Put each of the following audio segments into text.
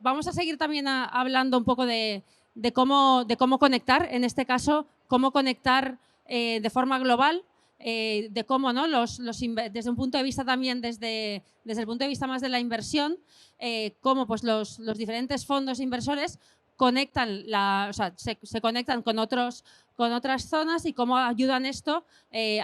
vamos a seguir también hablando un poco de cómo conectar, en este caso, cómo conectar de forma global, de cómo, ¿no? Desde un punto de vista también, desde el punto de vista más de la inversión, cómo pues, los diferentes fondos inversores conectan se conectan con otras zonas y cómo ayudan esto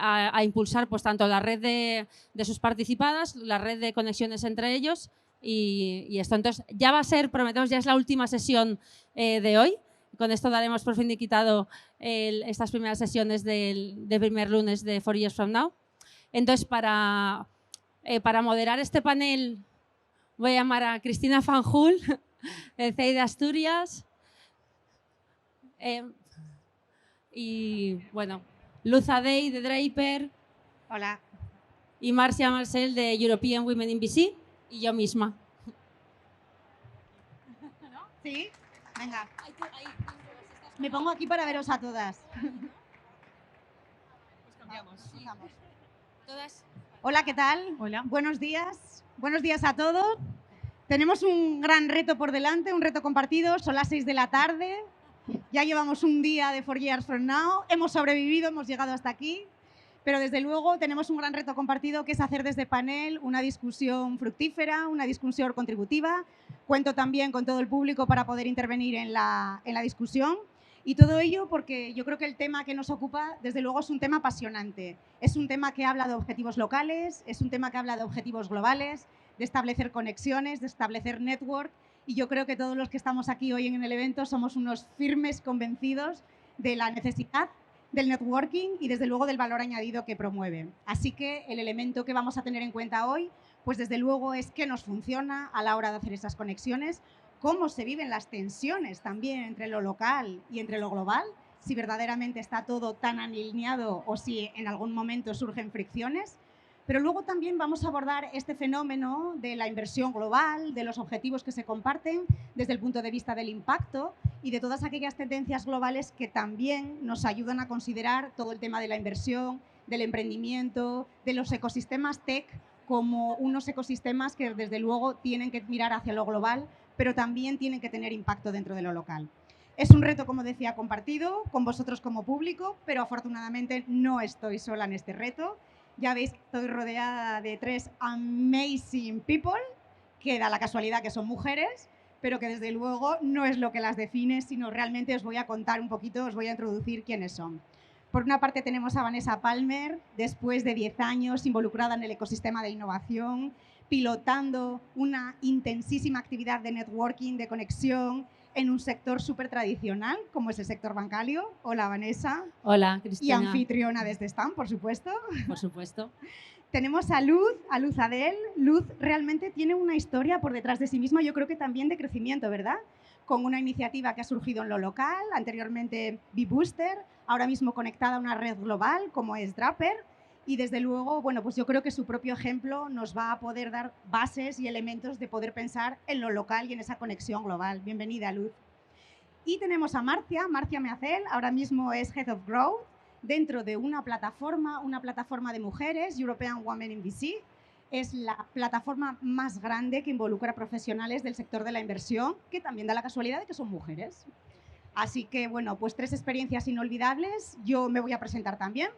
a impulsar pues, tanto la red de sus participadas, la red de conexiones entre ellos y esto. Entonces, ya va a ser, prometemos, ya es la última sesión de hoy. Con esto daremos por finiquitado estas primeras sesiones del primer lunes de 4 Years From Now. Entonces, para moderar este panel, voy a llamar a Cristina Fanjul, del CEI de Asturias. Y, bueno, Luz Adey, de Draper. Hola. Y Marcia Marcel, de European Women in VC. Y yo misma. ¿Sí? Venga. Me pongo aquí para veros a todas. Pues cambiamos. Sí. Todas. Hola, ¿qué tal? Hola. Buenos días. Buenos días a todos. Tenemos un gran reto por delante, un reto compartido. Son las 6 de la tarde. Ya llevamos un día de 4 Years From Now. Hemos sobrevivido, hemos llegado hasta aquí. Pero desde luego tenemos un gran reto compartido que es hacer desde panel una discusión fructífera, una discusión contributiva. Cuento también con todo el público para poder intervenir en la discusión. Y todo ello porque yo creo que el tema que nos ocupa, desde luego, es un tema apasionante. Es un tema que habla de objetivos locales, es un tema que habla de objetivos globales, de establecer conexiones, de establecer network. Y yo creo que todos los que estamos aquí hoy en el evento somos unos firmes convencidos de la necesidad del networking y, desde luego, del valor añadido que promueve. Así que el elemento que vamos a tener en cuenta hoy, pues desde luego, es qué nos funciona a la hora de hacer esas conexiones, cómo se viven las tensiones también entre lo local y entre lo global, si verdaderamente está todo tan alineado o si en algún momento surgen fricciones. Pero luego también vamos a abordar este fenómeno de la inversión global, de los objetivos que se comparten desde el punto de vista del impacto y de todas aquellas tendencias globales que también nos ayudan a considerar todo el tema de la inversión, del emprendimiento, de los ecosistemas tech como unos ecosistemas que desde luego tienen que mirar hacia lo global, pero también tienen que tener impacto dentro de lo local. Es un reto, como decía, compartido con vosotros como público, pero afortunadamente no estoy sola en este reto. Ya veis que estoy rodeada de 3 amazing people, que da la casualidad que son mujeres, pero que desde luego no es lo que las define, sino realmente os voy a contar un poquito, os voy a introducir quiénes son. Por una parte tenemos a Vanessa Palmer, después de 10 años involucrada en el ecosistema de innovación, pilotando una intensísima actividad de networking, de conexión, en un sector súper tradicional, como es el sector bancario. Hola, Vanessa. Hola, Cristina. Y anfitriona de este stand, por supuesto. Por supuesto. Tenemos a Luz Adel. Luz realmente tiene una historia por detrás de sí misma, yo creo que también de crecimiento, ¿verdad? Con una iniciativa que ha surgido en lo local, anteriormente B-Booster, ahora mismo conectada a una red global como es Draper. Y desde luego, bueno, pues yo creo que su propio ejemplo nos va a poder dar bases y elementos de poder pensar en lo local y en esa conexión global. Bienvenida, Luz. Y tenemos a Marcia Meacel, ahora mismo es Head of Growth, dentro de una plataforma de mujeres, European Women in VC. Es la plataforma más grande que involucra a profesionales del sector de la inversión, que también da la casualidad de que son mujeres. Así que, bueno, pues 3 experiencias inolvidables. Yo me voy a presentar también.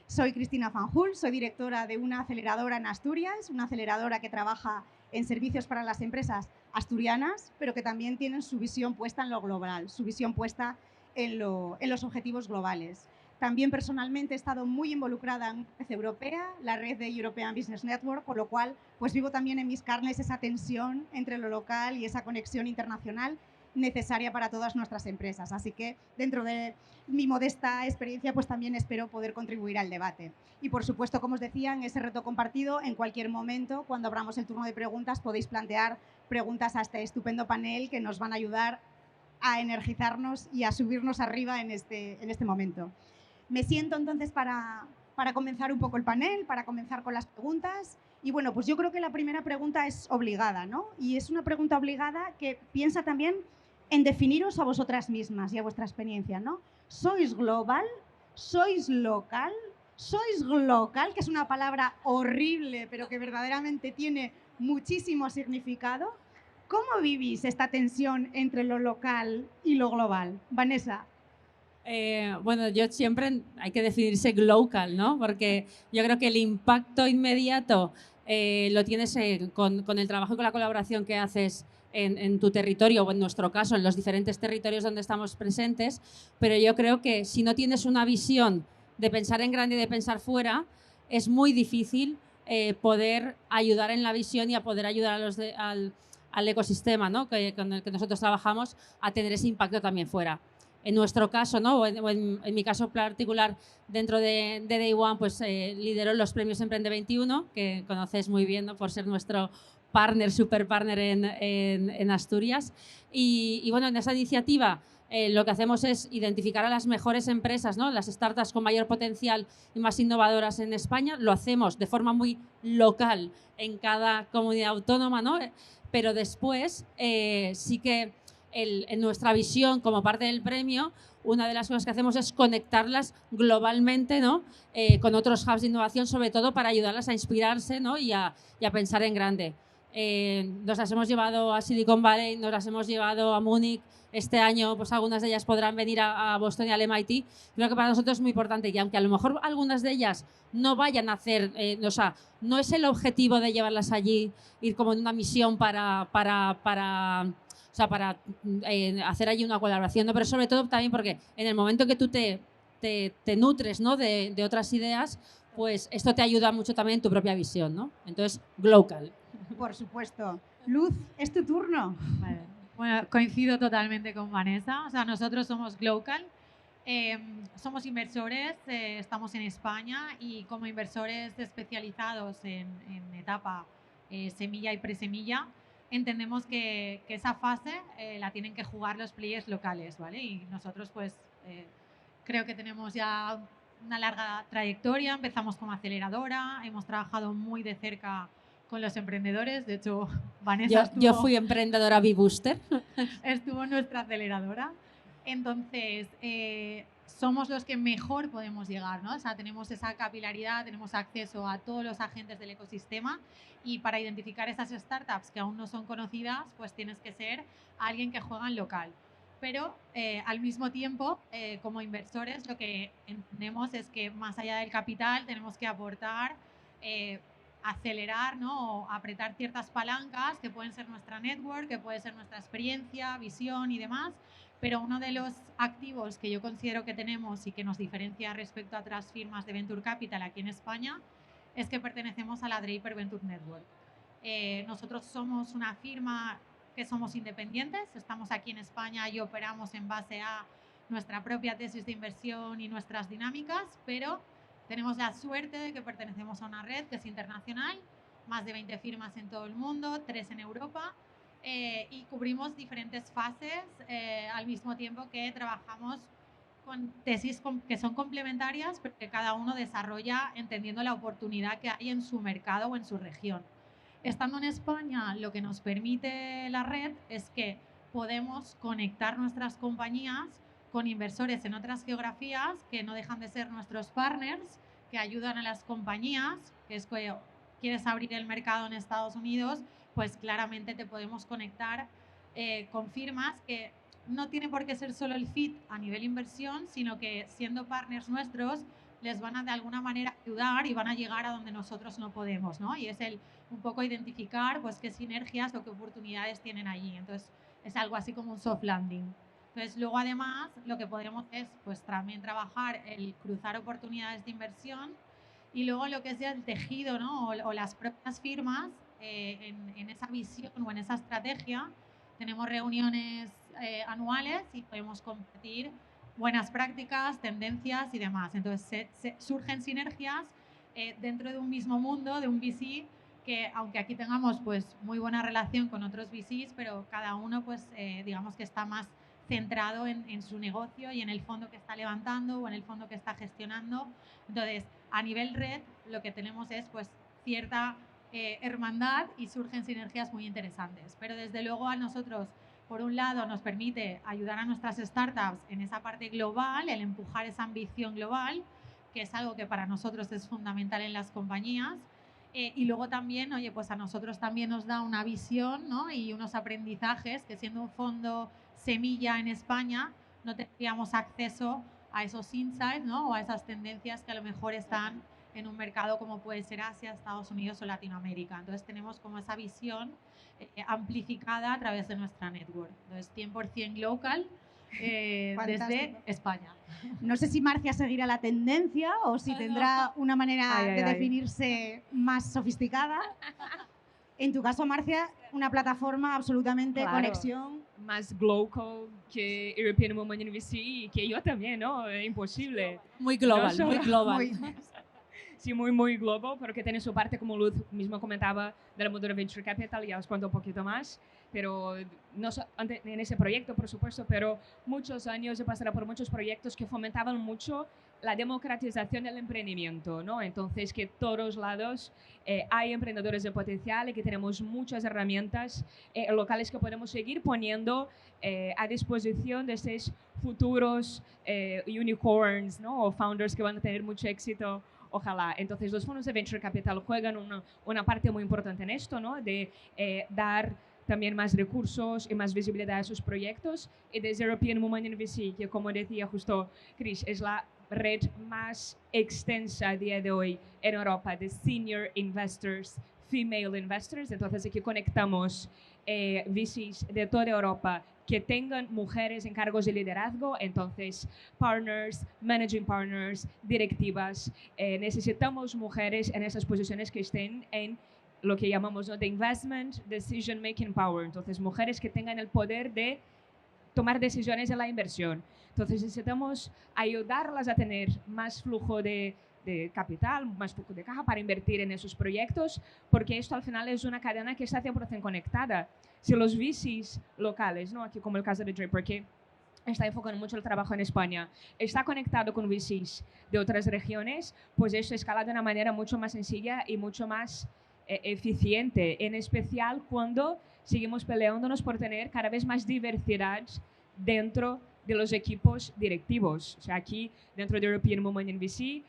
Soy Cristina Fanjul, soy directora de una aceleradora en Asturias, una aceleradora que trabaja en servicios para las empresas asturianas, pero que también tienen su visión puesta en lo global, su visión puesta en los objetivos globales. También personalmente he estado muy involucrada en red europea, la red de European Business Network, con lo cual pues vivo también en mis carnes esa tensión entre lo local y esa conexión internacional necesaria para todas nuestras empresas. Así que dentro de mi modesta experiencia pues también espero poder contribuir al debate. Y por supuesto, como os decía, en ese reto compartido, en cualquier momento, cuando abramos el turno de preguntas, podéis plantear preguntas a este estupendo panel que nos van a ayudar a energizarnos y a subirnos arriba en este momento. Me siento entonces para comenzar un poco el panel, para comenzar con las preguntas. Y bueno, pues yo creo que la primera pregunta es obligada, ¿no? Y es una pregunta obligada que piensa también en definiros a vosotras mismas y a vuestra experiencia, ¿no? ¿Sois global? ¿Sois local? ¿Sois glocal? Que es una palabra horrible, pero que verdaderamente tiene muchísimo significado. ¿Cómo vivís esta tensión entre lo local y lo global? Vanessa. Bueno, yo siempre hay que definirse local, ¿no? Porque yo creo que el impacto inmediato lo tienes con el trabajo y con la colaboración que haces en tu territorio o en nuestro caso en los diferentes territorios donde estamos presentes, pero yo creo que si no tienes una visión de pensar en grande y de pensar fuera, es muy difícil poder ayudar en la visión y a poder ayudar a al ecosistema, ¿no? Con el que nosotros trabajamos a tener ese impacto también fuera. En nuestro caso, ¿no? En mi caso particular, dentro de Day One, pues lideró los premios Emprende 21, que conoces muy bien, ¿no? Por ser nuestro partner, super partner en Asturias. Y bueno, en esa iniciativa lo que hacemos es identificar a las mejores empresas, ¿no? Las startups con mayor potencial y más innovadoras en España. Lo hacemos de forma muy local en cada comunidad autónoma, ¿no? Pero después sí que en nuestra visión como parte del premio, una de las cosas que hacemos es conectarlas globalmente, ¿no? Con otros hubs de innovación, sobre todo para ayudarlas a inspirarse, ¿no? y a pensar en grande. Nos las hemos llevado a Silicon Valley, nos las hemos llevado a Múnich. Este año, pues algunas de ellas podrán venir a Boston y al MIT. Creo que para nosotros es muy importante y aunque a lo mejor algunas de ellas no vayan a hacer, o sea, no es el objetivo de llevarlas allí, ir como en una misión para hacer allí una colaboración, ¿no? Pero sobre todo también porque en el momento que tú te nutres, ¿no? de otras ideas, pues esto te ayuda mucho también en tu propia visión, ¿no? Entonces, global. Por supuesto. Luz, es tu turno. Vale. Bueno, coincido totalmente con Vanessa. O sea, nosotros somos Glocal, somos inversores, estamos en España y como inversores especializados en etapa semilla y presemilla, entendemos que esa fase la tienen que jugar los players locales, ¿vale? Y nosotros pues creo que tenemos ya una larga trayectoria, empezamos como aceleradora, hemos trabajado muy de cerca con los emprendedores, de hecho Vanessa yo fui emprendedora B-Booster. Estuvo en nuestra aceleradora. Entonces, somos los que mejor podemos llegar, ¿no? O sea, tenemos esa capilaridad, tenemos acceso a todos los agentes del ecosistema y para identificar esas startups que aún no son conocidas, pues tienes que ser alguien que juega en local. Pero al mismo tiempo, como inversores, lo que entendemos es que más allá del capital tenemos que aportar, acelerar, ¿no? O apretar ciertas palancas que pueden ser nuestra network, que puede ser nuestra experiencia, visión y demás. Pero uno de los activos que yo considero que tenemos y que nos diferencia respecto a otras firmas de Venture Capital aquí en España es que pertenecemos a la Draper Venture Network. Nosotros somos una firma que somos independientes, estamos aquí en España y operamos en base a nuestra propia tesis de inversión y nuestras dinámicas, pero tenemos la suerte de que pertenecemos a una red que es internacional, más de 20 firmas en todo el mundo, 3 en Europa, y cubrimos diferentes fases al mismo tiempo que trabajamos con tesis que son complementarias, pero que cada uno desarrolla entendiendo la oportunidad que hay en su mercado o en su región. Estando en España, lo que nos permite la red es que podemos conectar nuestras compañías con inversores en otras geografías que no dejan de ser nuestros partners, que ayudan a las compañías, que es que quieres abrir el mercado en Estados Unidos, pues claramente te podemos conectar con firmas que no tiene por qué ser solo el fit a nivel inversión, sino que siendo partners nuestros les van a de alguna manera ayudar y van a llegar a donde nosotros no podemos, ¿no? Y es un poco identificar pues qué sinergias o qué oportunidades tienen allí. Entonces es algo así como un soft landing. Entonces luego además lo que podremos es pues también trabajar el cruzar oportunidades de inversión y luego lo que es ya el tejido, ¿no? o las propias firmas en esa visión o en esa estrategia. Tenemos reuniones anuales y podemos compartir buenas prácticas, tendencias y demás. Entonces surgen sinergias dentro de un mismo mundo, de un VC, que aunque aquí tengamos pues muy buena relación con otros VCs, pero cada uno pues digamos que está más centrado en su negocio y en el fondo que está levantando o en el fondo que está gestionando. Entonces, a nivel red, lo que tenemos es pues cierta hermandad y surgen sinergias muy interesantes. Pero desde luego a nosotros, por un lado, nos permite ayudar a nuestras startups en esa parte global, el empujar esa ambición global, que es algo que para nosotros es fundamental en las compañías. Y luego también, oye, pues a nosotros también nos da una visión, ¿no? Y unos aprendizajes que siendo un fondo semilla en España no tendríamos acceso a esos insights, ¿no? O a esas tendencias que a lo mejor están en un mercado como puede ser Asia, Estados Unidos o Latinoamérica. Entonces tenemos como esa visión amplificada a través de nuestra network. Entonces 100% local desde España. No sé si Marcia seguirá la tendencia o si tendrá una manera de definirse más sofisticada. En tu caso, Marcia, una plataforma absolutamente conexión. Más global que European Women in VC y que yo también, ¿no? Es imposible. Muy global, No muy global. Sí, muy global, porque tiene su parte, como Luz mismo comentaba, de la Moldova Venture Capital, ya os cuento un poquito más, pero no en ese proyecto, por supuesto, pero muchos años he pasado por muchos proyectos que fomentaban mucho la democratización del emprendimiento, ¿no? Entonces, que todos lados hay emprendedores de potencial y que tenemos muchas herramientas locales que podemos seguir poniendo a disposición de estos futuros unicorns, ¿no? O founders que van a tener mucho éxito. Ojalá. Entonces, los fondos de Venture Capital juegan una parte muy importante en esto, ¿no? De dar también más recursos y más visibilidad a sus proyectos. Y desde European Women in VC, que como decía justo Chris, es la red más extensa a día de hoy en Europa de senior investors, female investors. Entonces, aquí conectamos VCs de toda Europa que tengan mujeres en cargos de liderazgo, entonces partners, managing partners, directivas. Necesitamos mujeres en esas posiciones que estén en lo que llamamos, ¿no?, de investment decision making power. Entonces, mujeres que tengan el poder de tomar decisiones en la inversión. Entonces, necesitamos ayudarlas a tener más flujo de capital, más flujo de caja para invertir en esos proyectos, porque esto al final es una cadena que está 100% conectada. Si los VCs locales, ¿no?, aquí como el caso de Draper, que está enfocando mucho el trabajo en España, está conectado con VCs de otras regiones, pues eso escala de una manera mucho más sencilla y mucho más eficiente, en especial cuando seguimos peleándonos por tener cada vez más diversidad dentro de los equipos directivos. O sea, aquí dentro de European Women in VC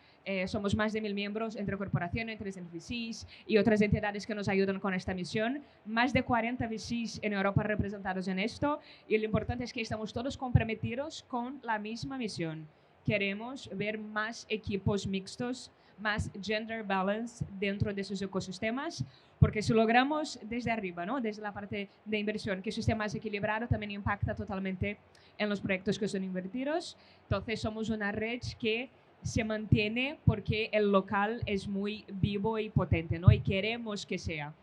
somos más de 1000 miembros entre corporaciones, entre VCs y otras entidades que nos ayudan con esta misión. Más de 40 VCs en Europa representados en esto, y lo importante es que estamos todos comprometidos con la misma misión. Queremos ver más equipos mixtos, más gender balance dentro de esos ecosistemas, porque si logramos desde arriba, ¿no?, desde la parte de inversión, que el sistema es equilibrado, también impacta totalmente en los proyectos que son invertidos. Entonces, somos una red que se mantiene porque el local es muy vivo y potente, ¿no?, y queremos que sea.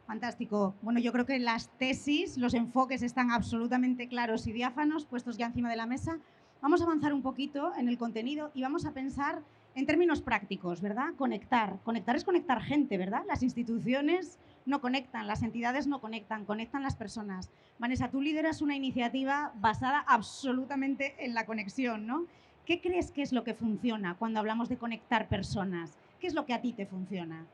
Fantástico. Bueno, yo creo que las tesis, los enfoques están absolutamente claros y diáfanos, puestos ya encima de la mesa. Vamos a avanzar un poquito en el contenido y vamos a pensar en términos prácticos, ¿verdad? Conectar. Conectar es conectar gente, ¿verdad? Las instituciones no conectan, las entidades no conectan, conectan las personas. Vanessa, tú lideras una iniciativa basada absolutamente en la conexión, ¿no? ¿Qué crees que es lo que funciona cuando hablamos de conectar personas? ¿Qué es lo que a ti te funciona?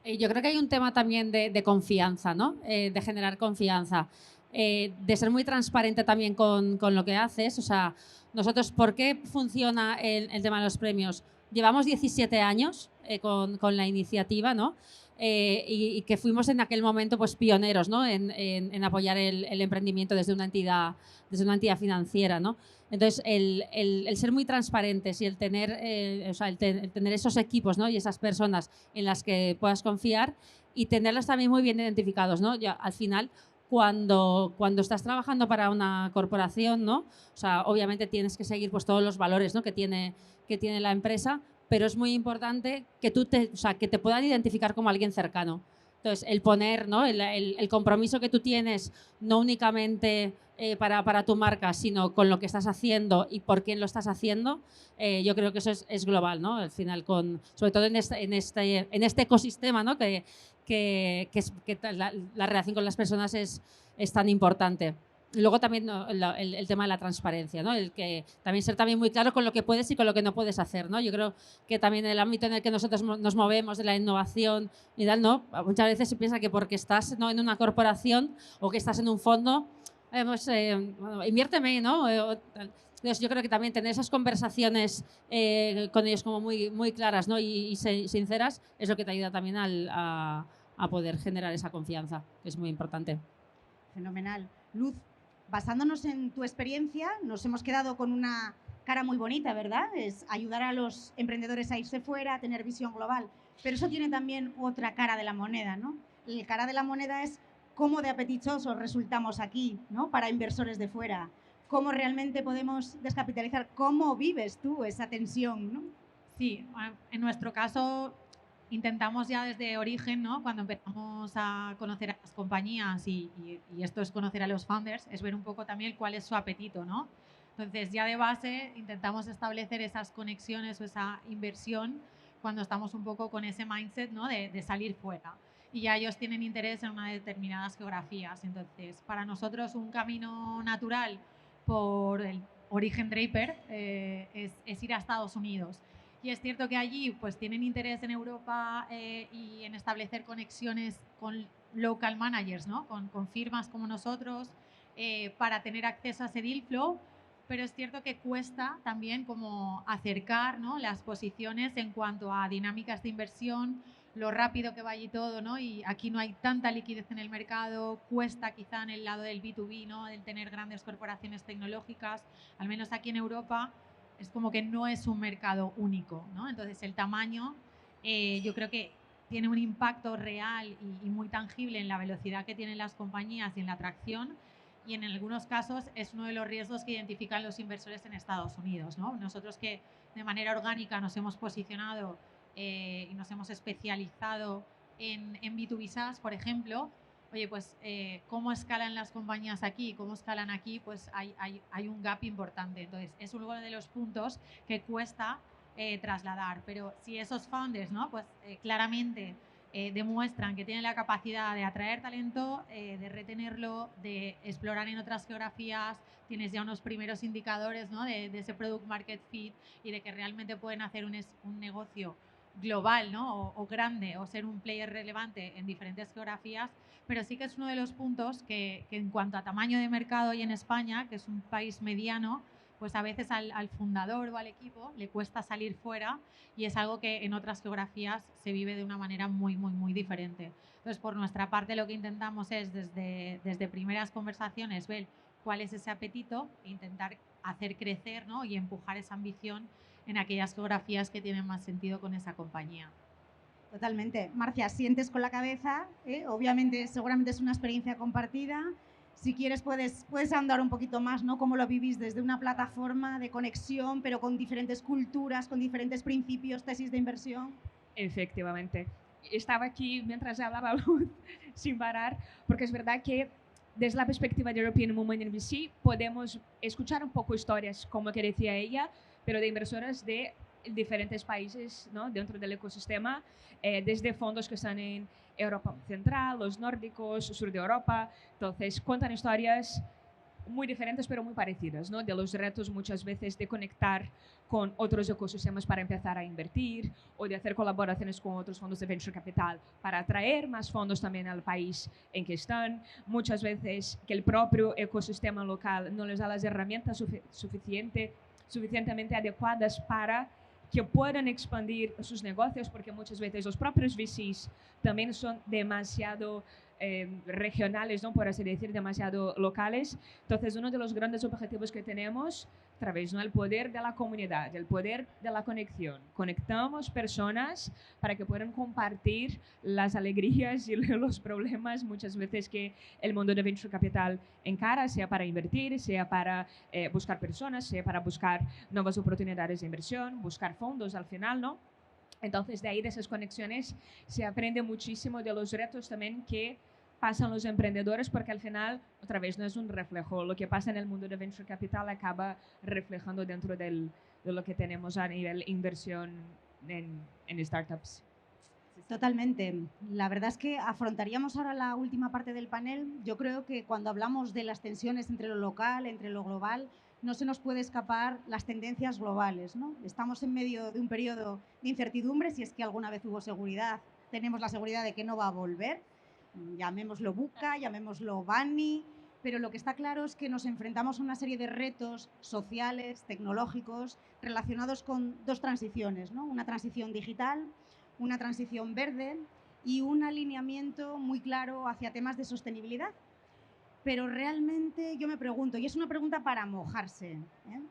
Yo creo que hay un tema también de confianza, ¿no? De generar confianza, de ser muy transparente también con lo que haces. O sea, nosotros, ¿por qué funciona el tema de los premios? Llevamos 17 años con la iniciativa, ¿no? Y que fuimos en aquel momento pues pioneros, ¿no?, en apoyar el emprendimiento desde una entidad financiera, ¿no? Entonces, el ser muy transparentes y el tener esos equipos, ¿no?, y esas personas en las que puedas confiar y tenerlos también muy bien identificados, ¿no? Ya, al final, cuando estás trabajando para una corporación, ¿no?, o sea, obviamente tienes que seguir pues todos los valores, ¿no?, que tiene la empresa, pero es muy importante que que te puedan identificar como alguien cercano. Entonces, el poner, ¿no?, el compromiso que tú tienes, no únicamente para tu marca, sino con lo que estás haciendo y por quién lo estás haciendo, yo creo que eso es global, ¿no? Al final, sobre todo en este ecosistema, ¿no?, que la relación con las personas es tan importante. Y luego también, ¿no?, el tema de la transparencia, ¿no?, el que también ser también muy claro con lo que puedes y con lo que no puedes hacer, ¿no? Yo creo que también en el ámbito en el que nosotros nos movemos, de la innovación y tal, ¿no?, muchas veces se piensa que porque estás, ¿no?, en una corporación o que estás en un fondo, inviérteme, ¿no? Entonces, yo creo que también tener esas conversaciones con ellos como muy claras, ¿no? y sinceras es lo que te ayuda también a poder generar esa confianza, que es muy importante. Fenomenal. Luz, basándonos en tu experiencia, nos hemos quedado con una cara muy bonita, ¿verdad? Es ayudar a los emprendedores a irse fuera, a tener visión global. Pero eso tiene también otra cara de la moneda, ¿no? La cara de la moneda es cómo de apetitosos resultamos aquí, ¿no? Para inversores de fuera. Cómo realmente podemos descapitalizar, cómo vives tú esa tensión, ¿no? Sí, en nuestro caso intentamos ya desde origen, ¿no? Cuando empezamos a conocer a las compañías y esto es conocer a los founders, es ver un poco también cuál es su apetito, ¿no? Entonces ya de base intentamos establecer esas conexiones o esa inversión cuando estamos un poco con ese mindset, ¿no? De salir fuera. Y ya ellos tienen interés en unas determinadas geografías. Entonces, para nosotros un camino natural por el origen Draper es ir a Estados Unidos. Y es cierto que allí pues tienen interés en Europa y en establecer conexiones con local managers, ¿no? Con firmas como nosotros para tener acceso a ese deal flow, pero es cierto que cuesta también como acercar, ¿no? Las posiciones en cuanto a dinámicas de inversión, lo rápido que va allí todo, ¿no? Y aquí no hay tanta liquidez en el mercado, cuesta quizá en el lado del B2B, ¿no? El tener grandes corporaciones tecnológicas, al menos aquí en Europa es como que no es un mercado único, ¿no? Entonces el tamaño yo creo que tiene un impacto real y muy tangible en la velocidad que tienen las compañías y en la atracción, y en algunos casos es uno de los riesgos que identifican los inversores en Estados Unidos, ¿no? Nosotros que de manera orgánica nos hemos posicionado y nos hemos especializado en B2B SaaS, por ejemplo, oye, pues cómo escalan las compañías aquí, cómo escalan aquí, pues hay un gap importante. Entonces, es uno de los puntos que cuesta trasladar. Pero si esos founders, ¿no? Pues claramente demuestran que tienen la capacidad de atraer talento, de retenerlo, de explorar en otras geografías, tienes ya unos primeros indicadores, ¿no? de ese product market fit y de que realmente pueden hacer un negocio global, ¿no? o grande, o ser un player relevante en diferentes geografías, pero sí que es uno de los puntos que en cuanto a tamaño de mercado y en España, que es un país mediano, pues a veces al fundador o al equipo le cuesta salir fuera, y es algo que en otras geografías se vive de una manera muy diferente. Entonces, por nuestra parte, lo que intentamos es desde primeras conversaciones ver cuál es ese apetito e intentar hacer crecer, ¿no? y empujar esa ambición en aquellas geografías que tienen más sentido con esa compañía. Totalmente. Marcia, sientes con la cabeza, obviamente, seguramente es una experiencia compartida. Si quieres puedes ahondar un poquito más, ¿no? Cómo lo vivís desde una plataforma de conexión, pero con diferentes culturas, con diferentes principios, tesis de inversión. Efectivamente. Estaba aquí mientras hablaba Luz sin parar, porque es verdad que desde la perspectiva de European Women in VC podemos escuchar un poco historias, como que decía ella, pero de inversoras de diferentes países, ¿no? Dentro del ecosistema, desde fondos que están en Europa Central, los nórdicos, sur de Europa. Entonces, cuentan historias muy diferentes pero muy parecidas, ¿no? De los retos muchas veces de conectar con otros ecosistemas para empezar a invertir, o de hacer colaboraciones con otros fondos de venture capital para atraer más fondos también al país en que están. Muchas veces que el propio ecosistema local no les da las herramientas suficientemente adecuadas para que puedan expandir sus negocios, porque muchas veces los propios VCs también son demasiado regionales, ¿no? Por así decir, demasiado locales. Entonces, uno de los grandes objetivos que tenemos a través, ¿no? El poder de la comunidad, el poder de la conexión. Conectamos personas para que puedan compartir las alegrías y los problemas muchas veces que el mundo de venture capital encara, sea para invertir, sea para buscar personas, sea para buscar nuevas oportunidades de inversión, buscar fondos al final, ¿no? Entonces, de ahí, de esas conexiones, se aprende muchísimo de los retos también que pasan los emprendedores, porque al final, otra vez, no es un reflejo. Lo que pasa en el mundo de venture capital acaba reflejando dentro de lo que tenemos a nivel inversión en startups. Totalmente. La verdad es que afrontaríamos ahora la última parte del panel. Yo creo que cuando hablamos de las tensiones entre lo local, entre lo global, no se nos puede escapar las tendencias globales, ¿no? Estamos en medio de un periodo de incertidumbre. Si es que alguna vez hubo seguridad, tenemos la seguridad de que no va a volver. Llamémoslo VUCA, llamémoslo BANI, pero lo que está claro es que nos enfrentamos a una serie de retos sociales, tecnológicos, relacionados con dos transiciones, ¿no? Una transición digital, una transición verde y un alineamiento muy claro hacia temas de sostenibilidad. Pero realmente yo me pregunto, y es una pregunta para mojarse, ¿eh?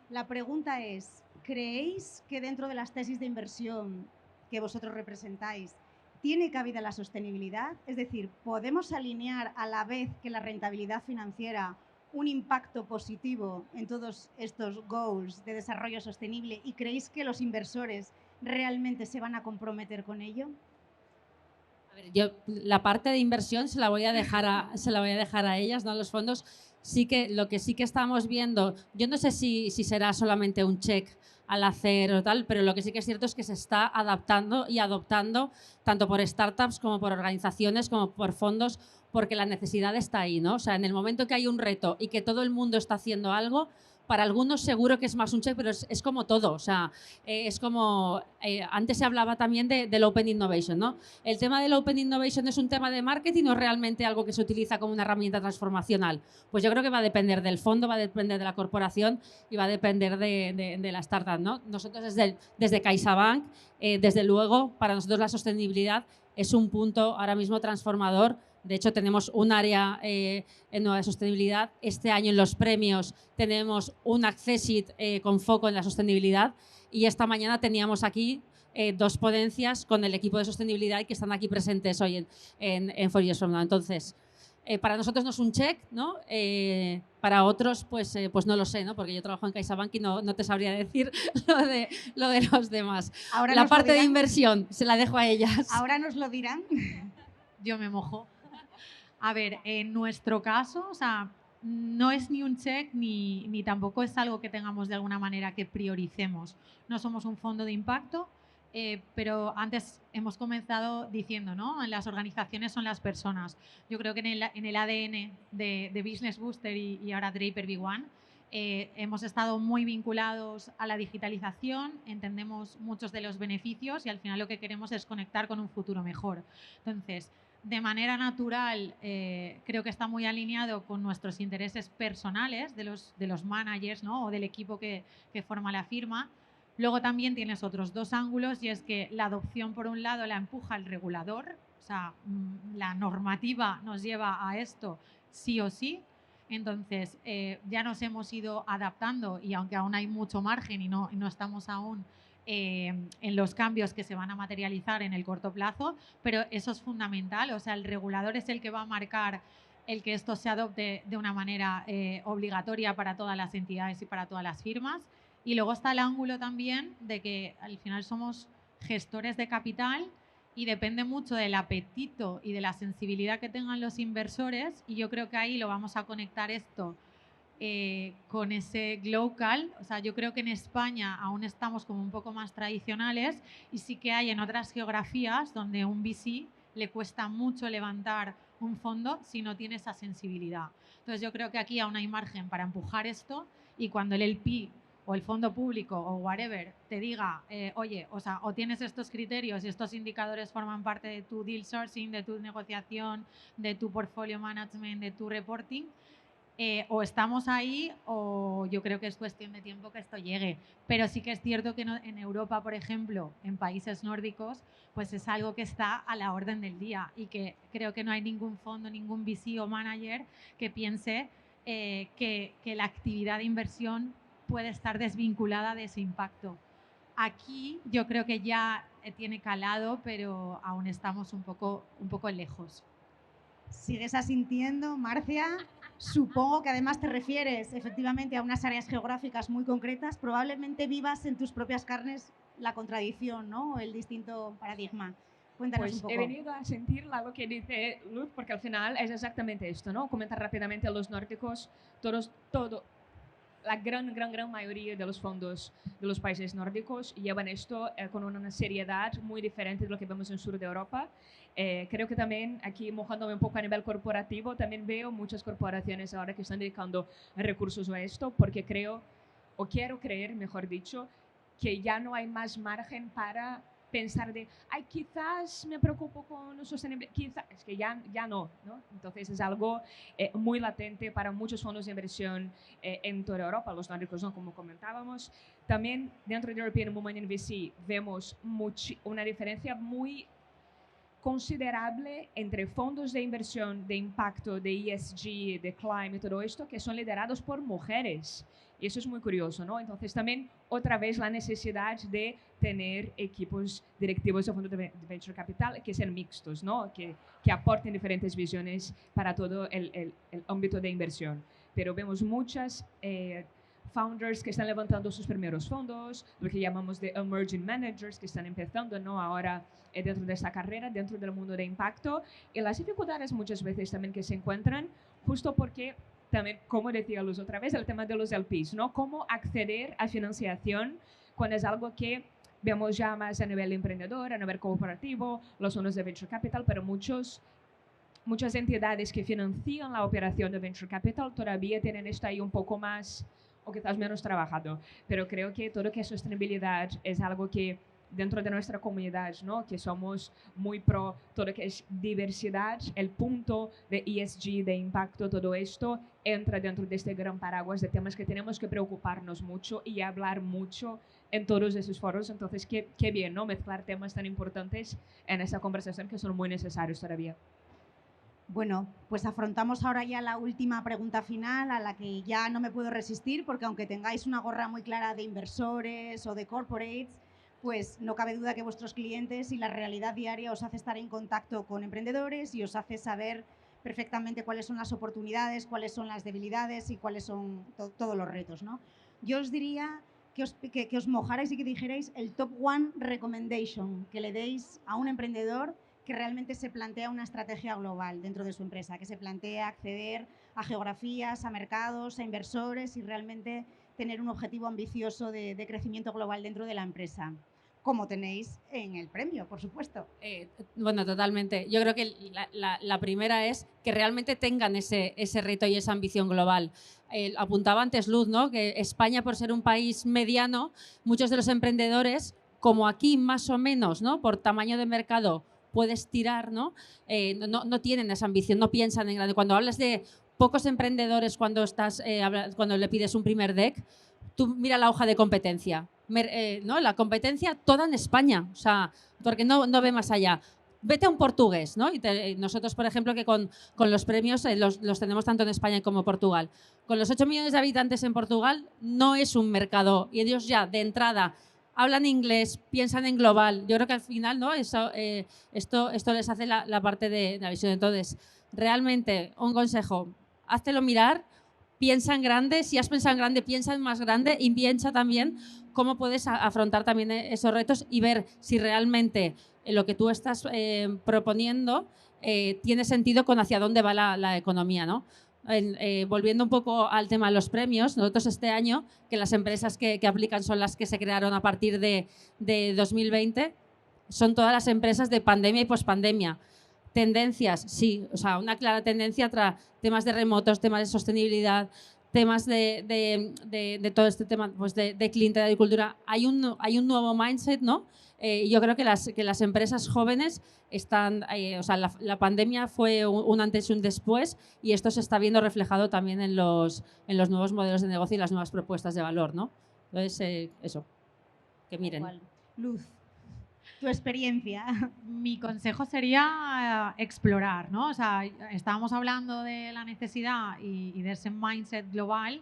La pregunta es, ¿creéis que dentro de las tesis de inversión que vosotros representáis tiene cabida la sostenibilidad? Es decir, ¿podemos alinear a la vez que la rentabilidad financiera un impacto positivo en todos estos goals de desarrollo sostenible? ¿Y creéis que los inversores realmente se van a comprometer con ello? A ver, yo la parte de inversión se la voy a dejar a ellas, ¿no? Los fondos sí que lo que sí que estamos viendo, yo no sé si será solamente un check al hacer o tal, pero lo que sí que es cierto es que se está adaptando y adoptando tanto por startups como por organizaciones como por fondos, porque la necesidad está ahí, ¿no? O sea, en el momento que hay un reto y que todo el mundo está haciendo algo, para algunos seguro que es más un check, pero es como todo. O sea, es como, antes se hablaba también del Open Innovation, ¿no? El tema del Open Innovation es un tema de marketing o es realmente algo que se utiliza como una herramienta transformacional. Pues yo creo que va a depender del fondo, va a depender de la corporación y va a depender de la startup, ¿no? Nosotros desde CaixaBank, desde luego, para nosotros la sostenibilidad es un punto ahora mismo transformador. De hecho, tenemos un área en nueva sostenibilidad. Este año en los premios tenemos un Accessit con foco en la sostenibilidad y esta mañana teníamos aquí dos ponencias con el equipo de sostenibilidad y que están aquí presentes hoy en 4 Years From Now. Entonces, para nosotros no es un check, ¿no? Para otros, pues no lo sé, ¿no? Porque yo trabajo en CaixaBank y no te sabría decir lo de los demás. Ahora la parte de inversión se la dejo a ellas. Ahora nos lo dirán. Yo me mojo. A ver, en nuestro caso, o sea, no es ni un check ni tampoco es algo que tengamos de alguna manera que prioricemos. No somos un fondo de impacto, pero antes hemos comenzado diciendo, ¿no? Las organizaciones son las personas. Yo creo que en el ADN de Business Booster y ahora Draper Big1 hemos estado muy vinculados a la digitalización, entendemos muchos de los beneficios y al final lo que queremos es conectar con un futuro mejor. Entonces, de manera natural, creo que está muy alineado con nuestros intereses personales de los managers, ¿no? O del equipo que forma la firma. Luego también tienes otros dos ángulos y es que la adopción, por un lado, la empuja el regulador, o sea, la normativa nos lleva a esto sí o sí. Entonces, ya nos hemos ido adaptando y aunque aún hay mucho margen y no estamos aún en los cambios que se van a materializar en el corto plazo, pero eso es fundamental. O sea, el regulador es el que va a marcar el que esto se adopte de una manera obligatoria para todas las entidades y para todas las firmas. Y luego está el ángulo también de que al final somos gestores de capital y depende mucho del apetito y de la sensibilidad que tengan los inversores y yo creo que ahí lo vamos a conectar esto con ese glocal. O sea, yo creo que en España aún estamos como un poco más tradicionales y sí que hay en otras geografías donde un VC le cuesta mucho levantar un fondo si no tiene esa sensibilidad. Entonces yo creo que aquí aún hay margen para empujar esto y cuando el LP o el fondo público o whatever te diga, oye, o sea, o tienes estos criterios y estos indicadores forman parte de tu deal sourcing, de tu negociación, de tu portfolio management, de tu reporting, o estamos ahí o yo creo que es cuestión de tiempo que esto llegue. Pero sí que es cierto que en Europa, por ejemplo, en países nórdicos, pues es algo que está a la orden del día y que creo que no hay ningún fondo, ningún VC o manager que piense que la actividad de inversión puede estar desvinculada de ese impacto. Aquí yo creo que ya tiene calado, pero aún estamos un poco lejos. ¿Sigues asintiendo, Marcia? Supongo que además te refieres efectivamente a unas áreas geográficas muy concretas. Probablemente vivas en tus propias carnes la contradicción, ¿no? El distinto paradigma. Cuéntanos pues un poco. He venido a sentir lo que dice Luz, porque al final es exactamente esto, ¿no? Comentar rápidamente a los nórdicos, la gran mayoría de los fondos de los países nórdicos llevan esto con una seriedad muy diferente de lo que vemos en el sur de Europa. Creo que también aquí, mojándome un poco a nivel corporativo, también veo muchas corporaciones ahora que están dedicando recursos a esto porque creo, o quiero creer, mejor dicho, que ya no hay más margen para pensar de, ay, quizás me preocupo con la sostenibilidad, quizás, es que ya no, ¿no? Entonces es algo muy latente para muchos fondos de inversión en toda Europa, los nórdicos, ¿no? Como comentábamos. También dentro de European Women in VC vemos una diferencia muy considerable entre fondos de inversión de impacto, de ESG, de climate, todo esto, que son liderados por mujeres. Y eso es muy curioso, ¿no? Entonces también otra vez la necesidad de tener equipos directivos de fondos de venture capital que sean mixtos, ¿no? Que aporten diferentes visiones para todo el ámbito de inversión. Pero vemos muchas founders que están levantando sus primeros fondos, lo que llamamos de emerging managers que están empezando, ¿no? Ahora dentro de esta carrera, dentro del mundo de impacto, y las dificultades muchas veces también que se encuentran, justo porque también, como decía Luz otra vez, el tema de los LPs, ¿no? Cómo acceder a financiación cuando es algo que vemos ya más a nivel emprendedor, a nivel corporativo, los fondos de venture capital, pero muchas entidades que financian la operación de venture capital todavía tienen esto ahí un poco más, o quizás menos trabajado. Pero creo que todo lo que es sostenibilidad es algo que dentro de nuestra comunidad, ¿no? Que somos muy pro todo lo que es diversidad, el punto de ESG, de impacto, todo esto entra dentro de este gran paraguas de temas que tenemos que preocuparnos mucho y hablar mucho en todos esos foros. Entonces, qué bien, ¿no? Mezclar temas tan importantes en esta conversación que son muy necesarios todavía. Bueno, pues afrontamos ahora ya la última pregunta final a la que ya no me puedo resistir, porque aunque tengáis una gorra muy clara de inversores o de corporates, pues no cabe duda que vuestros clientes y la realidad diaria os hace estar en contacto con emprendedores y os hace saber perfectamente cuáles son las oportunidades, cuáles son las debilidades y cuáles son todos los retos, ¿no? Yo os diría que os mojarais y que dijerais el top one recommendation que le deis a un emprendedor que realmente se plantea una estrategia global dentro de su empresa, que se plantea acceder a geografías, a mercados, a inversores y realmente tener un objetivo ambicioso de crecimiento global dentro de la empresa, como tenéis en el premio, por supuesto. Bueno, totalmente. Yo creo que la primera es que realmente tengan ese reto y esa ambición global. Apuntaba antes Luz, ¿no? Que España, por ser un país mediano, muchos de los emprendedores, como aquí más o menos, ¿no? Por tamaño de mercado, puedes tirar, ¿no? No tienen esa ambición, no piensan en grande. Cuando hablas de pocos emprendedores, cuando le pides un primer deck, tú mira la hoja de competencia, ¿no? La competencia toda en España, o sea, porque no ve más allá. Vete a un portugués, ¿no? Nosotros, por ejemplo, que con los premios los tenemos tanto en España como en Portugal. Con los 8 millones de habitantes en Portugal no es un mercado y ellos ya de entrada hablan inglés, piensan en global. Yo creo que al final, ¿no? Esto les hace la parte de la visión. Entonces, realmente, un consejo, háztelo mirar, piensa en grande. Si has pensado en grande, piensa en más grande y piensa también cómo puedes afrontar también esos retos y ver si realmente lo que tú estás proponiendo tiene sentido con hacia dónde va la economía, ¿no? Volviendo un poco al tema de los premios, nosotros este año, que las empresas que aplican son las que se crearon a partir de 2020, son todas las empresas de pandemia y pospandemia. Tendencias, sí, o sea, una clara tendencia tras temas de remotos, temas de sostenibilidad, temas de todo este tema pues de cliente de agricultura. Hay un nuevo mindset, ¿no? Yo creo que las empresas jóvenes están, o sea, la pandemia fue un antes y un después y esto se está viendo reflejado también en los nuevos modelos de negocio y las nuevas propuestas de valor, ¿no? Entonces, eso, que miren. Luz, tu experiencia. Mi consejo sería explorar, ¿no? O sea, estábamos hablando de la necesidad y de ese mindset global,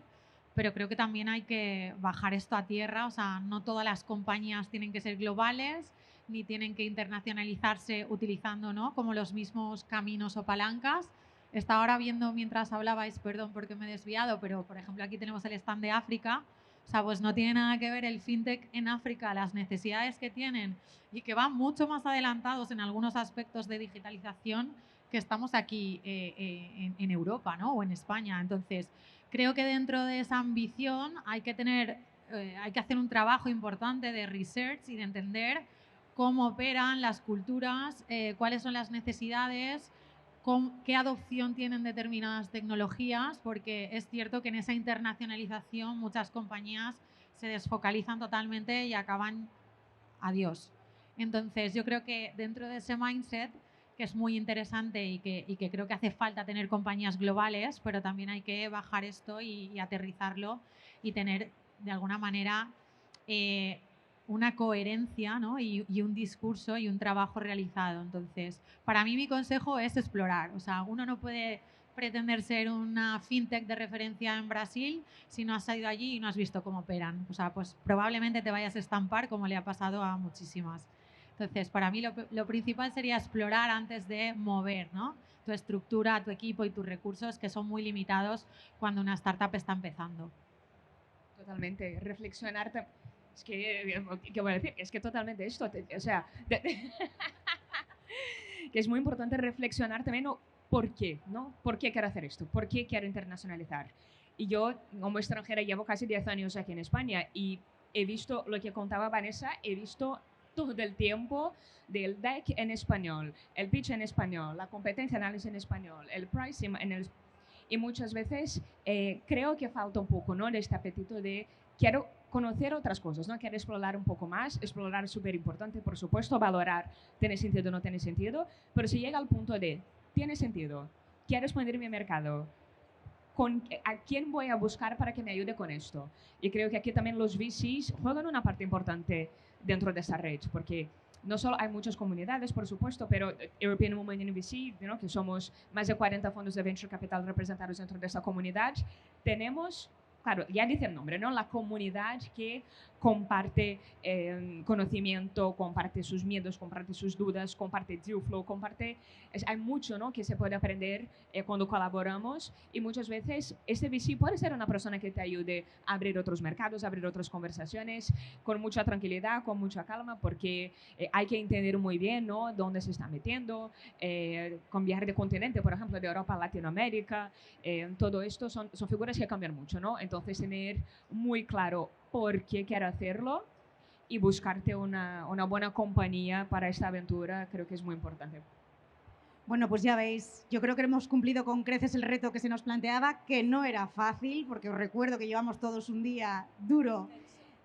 pero creo que también hay que bajar esto a tierra. O sea, no todas las compañías tienen que ser globales ni tienen que internacionalizarse utilizando, ¿no? Como los mismos caminos o palancas. Estaba ahora viendo mientras hablabais, perdón porque me he desviado, pero por ejemplo aquí tenemos el stand de África. O sea, pues no tiene nada que ver el fintech en África, las necesidades que tienen y que van mucho más adelantados en algunos aspectos de digitalización que estamos aquí en Europa, ¿no? O en España. Entonces, creo que dentro de esa ambición hay que hacer un trabajo importante de research y de entender cómo operan las culturas, cuáles son las necesidades, qué adopción tienen determinadas tecnologías, porque es cierto que en esa internacionalización muchas compañías se desfocalizan totalmente y acaban adiós. Entonces, yo creo que dentro de ese mindset, que es muy interesante y que creo que hace falta tener compañías globales, pero también hay que bajar esto y aterrizarlo y tener de alguna manera una coherencia, ¿no? y un discurso y un trabajo realizado. Entonces, para mí mi consejo es explorar. O sea, uno no puede pretender ser una fintech de referencia en Brasil si no has ido allí y no has visto cómo operan. O sea, pues probablemente te vayas a estampar como le ha pasado a muchísimas. Entonces, para mí lo principal sería explorar antes de mover, ¿no? Tu estructura, tu equipo y tus recursos, que son muy limitados cuando una startup está empezando. Totalmente. Reflexionar. Es que, ¿qué voy a decir? Es que totalmente esto. O sea, que es muy importante reflexionar también por qué, ¿no? ¿Por qué quiero hacer esto? ¿Por qué quiero internacionalizar? Y yo, como extranjera, llevo casi 10 años aquí en España y he visto lo que contaba Vanessa, he visto todo el tiempo del deck en español, el pitch en español, la competencia análisis en español, el pricing en el... Y muchas veces creo que falta un poco, ¿no? De este apetito de quiero conocer otras cosas, ¿no? Quiero explorar un poco más, explorar es súper importante, por supuesto, valorar tiene sentido o no tiene sentido, pero si llega al punto de tiene sentido, quiero expandir mi mercado, ¿a quién voy a buscar para que me ayude con esto? Y creo que aquí también los VCs juegan una parte importante dentro de esa red, porque no solo hay muchas comunidades, por supuesto, pero European Women in VC, ¿no? Que somos más de 40 fondos de Venture Capital representados dentro de esa comunidad, tenemos, claro, ya dice el nombre, ¿no? La comunidad que comparte conocimiento, comparte sus miedos, comparte sus dudas, comparte deal flow, hay mucho, ¿no? Que se puede aprender cuando colaboramos y muchas veces este VC puede ser una persona que te ayude a abrir otros mercados, a abrir otras conversaciones con mucha tranquilidad, con mucha calma, porque hay que entender muy bien, ¿no? Dónde se está metiendo, cambiar de continente, por ejemplo, de Europa a Latinoamérica, todo esto son figuras que cambian mucho, ¿no? Entonces tener muy claro por qué quiero hacerlo y buscarte una buena compañía para esta aventura creo que es muy importante. Bueno, pues ya veis, yo creo que hemos cumplido con creces el reto que se nos planteaba, que no era fácil, porque os recuerdo que llevamos todos un día duro,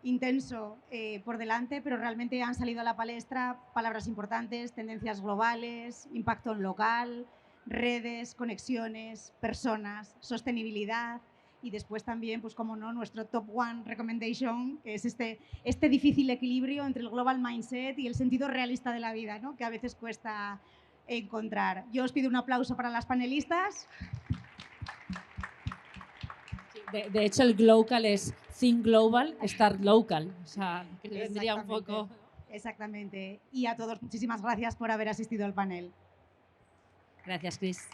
intenso por delante, pero realmente han salido a la palestra palabras importantes, tendencias globales, impacto en local, redes, conexiones, personas, sostenibilidad y después también, pues como no, nuestro top one recommendation, que es este difícil equilibrio entre el global mindset y el sentido realista de la vida, ¿no? Que a veces cuesta encontrar. Yo os pido un aplauso para las panelistas. De hecho, el Glocal es Think Global, Start Local. O sea, que vendría un poco... Exactamente. Y a todos, muchísimas gracias por haber asistido al panel. Gracias, Chris.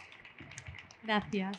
Gracias.